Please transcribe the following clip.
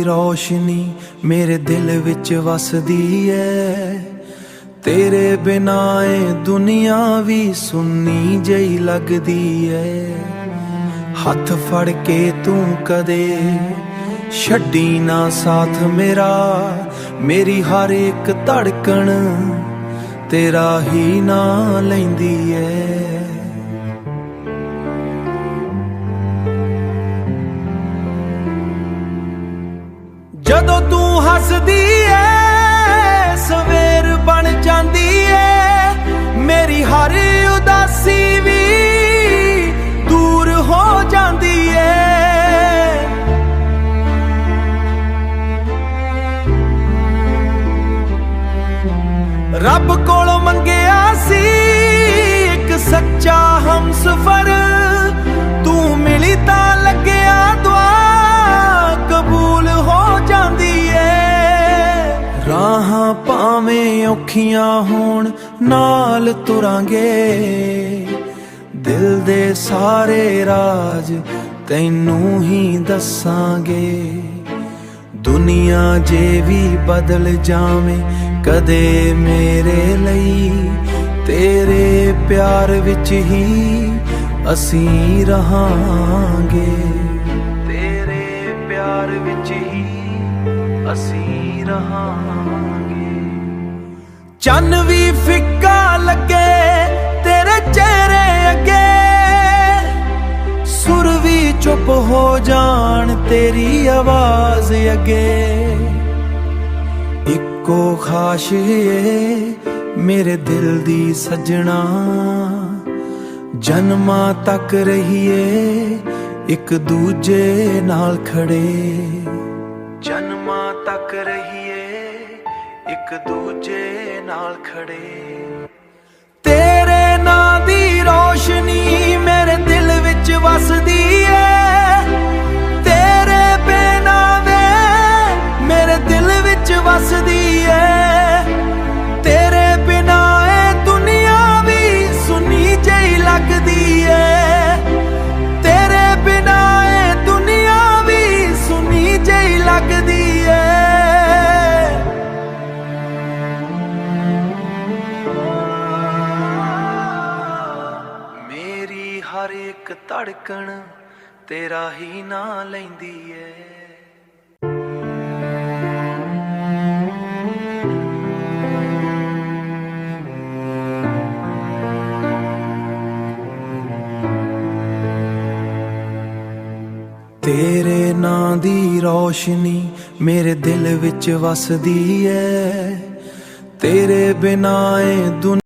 ਦੀ ਰੌਸ਼ਨੀ ਮੇਰੇ ਦਿਲ ਵਿੱਚ ਵਸਦੀ ਐ। ਤੇਰੇ ਬਿਨਾ ਏ ਦੁਨੀਆ ਵੀ ਸੁੰਨੀ ਜਿਹੀ ਲੱਗਦੀ ਐ। ਹੱਥ ਫੜ ਕੇ ਤੂੰ ਕਦੇ ਛੱਡੀ ਨਾ ਸਾਥ ਮੇਰਾ, ਮੇਰੀ ਹਰ ਇੱਕ ਧੜਕਣ ਤੇਰਾ ਹੀ ਨਾਂ ਲੈਂਦੀ ਐ। ਜਦੋਂ ਤੂੰ ਹੱਸਦੀ ਐ ਸਵੇਰ ਬਣ ਜਾਂਦੀ ਐ, ਮੇਰੀ ਹਰ ਉਦਾਸੀ ਵੀ ਦੂਰ ਹੋ ਜਾਂਦੀ ਐ। ਰੱਬ ਕੋਲੋਂ ਮੰਗਿਆ ਸੀ ਇੱਕ ਸੱਚਾ ਹਮਸਫਰ, ਤੂੰ ਮਿਲੀ ਤਾਂ ਲੱਗਿਆ ਦੁਆ ਕਬੂਲ ਹੋ ਜਾਂਦੀ ਏ। ਰਾਹਾਂ ਭਾਵੇਂ ਔਖੀਆਂ ਹੋਣ ਨਾਲ ਤੁਰਾਂਗੇ, ਦਿਲ ਦੇ ਸਾਰੇ ਰਾਜ ਤੈਨੂੰ ਹੀ ਦੱਸਾਂਗੇ। ਦੁਨੀਆ ਜੇ ਵੀ ਬਦਲ ਜਾਵੇ ਕਦੇ ਮੇਰੇ ਲਈ, ਤੇਰੇ ਪਿਆਰ ਵਿੱਚ ਹੀ ਅਸੀਂ ਰਹਾਂਗੇ। ਤੇਰੇ ਪਿਆਰ ਵਿੱਚ ਹੀ ਅਸੀਂ ਰਹਾਂਗੇ। ਚੰਨ ਵੀ ਫਿੱਕਾ ਲੱਗੇ ਤੇਰੇ ਚਿਹਰੇ ਅੱਗੇ, ਸੁਰ ਵੀ ਚੁੱਪ ਹੋ ਜਾਣ ਤੇਰੀ ਆਵਾਜ਼ ਅੱਗੇ। ਇੱਕੋ ਖਾਸ਼ ਏ ਮੇਰੇ ਦਿਲ ਦੀ ਸੱਜਣਾ, ਜਨਮਾਂ ਤੱਕ ਰਹੀਏ ਇੱਕ ਦੂਜੇ ਨਾਲ ਖੜੇ। ਜਨਮਾਂ ਤੱਕ ਰਹੀਏ ਇੱਕ ਦੂਜੇ ਨਾਲ ਖੜੇ। ਤੇਰੇ ਨਾਂ ਦੀ ਰੌਸ਼ਨੀ ਮੇਰੇ ਦਿਲ ਵਿੱਚ ਵਸਦੀ ਏ। ਤੇਰੇ ਬਿਨਾ ਵੇ ਮੇਰੇ ਦਿਲ ਵਿੱਚ ਵਸਦੀ ਏ। ਤੇਰੇ ਬਿਨਾ ਏ ਦੁਨੀਆ ਵੀ ਸੁੰਨੀ ਜਿਹੀ ਲੱਗਦੀ ਏ। ਤੇਰੇ ਬਿਨਾ ਏ ਦੁਨੀਆ ਵੀ ਸੁੰਨੀ ਜਿਹੀ ਲੱਗਦੀ ਏ। ਮੇਰੀ ਹਰ ਇੱਕ ਧੜਕਣ ਤੇਰਾ ਹੀ ਨਾਂ ਲੈਂਦੀ ਏ। ਤੇਰੇ ਨਾਂ ਦੀ ਰੌਸ਼ਨੀ ਮੇਰੇ ਦਿਲ ਵਿੱਚ ਵਸਦੀ ਐ। ਤੇਰੇ ਬਿਨਾ ਏ